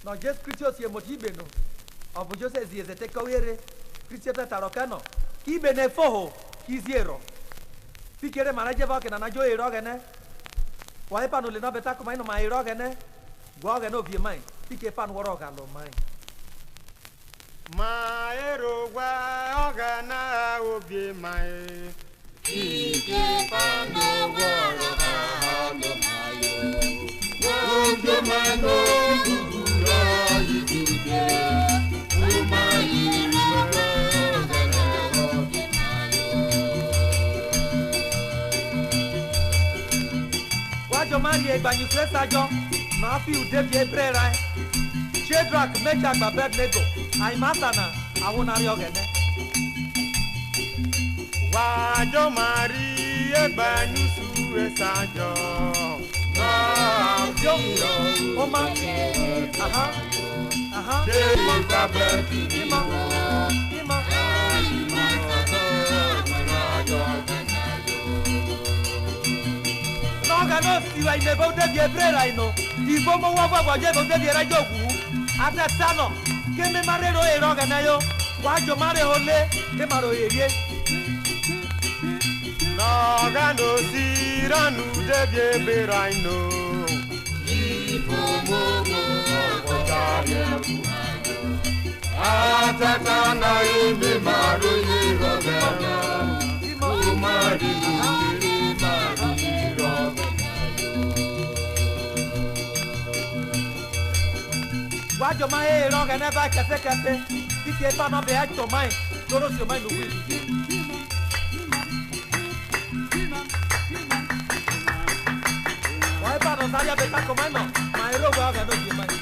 No just Christians ye motibe no. Obu Joseph ye zete kawere. Christian tarokano. Ki bene foho ki zero. Fikere manaje ba ke na jo ero gene. Wa epa no le no beta ko mai no mai ero gene. Gwa gene obi mai. Fike pan woro ga lo mai. Maero gwa ogana obi mai. Ike pan woro ga lo mai. Ojo mano gugura yituke. Umai Wajo mari egbanyu fresajo ma fi ude bi ebrera. Chedrak Meshach Abednego aimatana awunari ogene. Wajo mari egbanyusu esajo. Oma. Aha. Aha. Ima. Ima. No siwa inebe ude bi ebrera ino. Ifo mo wa baba je ude bi era jogu. Atetano. Keme marero ero ogene yo. Wajo mare hole ke maro erie. Nogano siranu debye beraino. Atatana ime maru yirogana. Umari mukiri maru yirogana. Wajo ma ero ogene ba kese. Fike pa no be acho mai. Toro si mai no wi. Why don't I be back on my mom? My robe, I don't give money.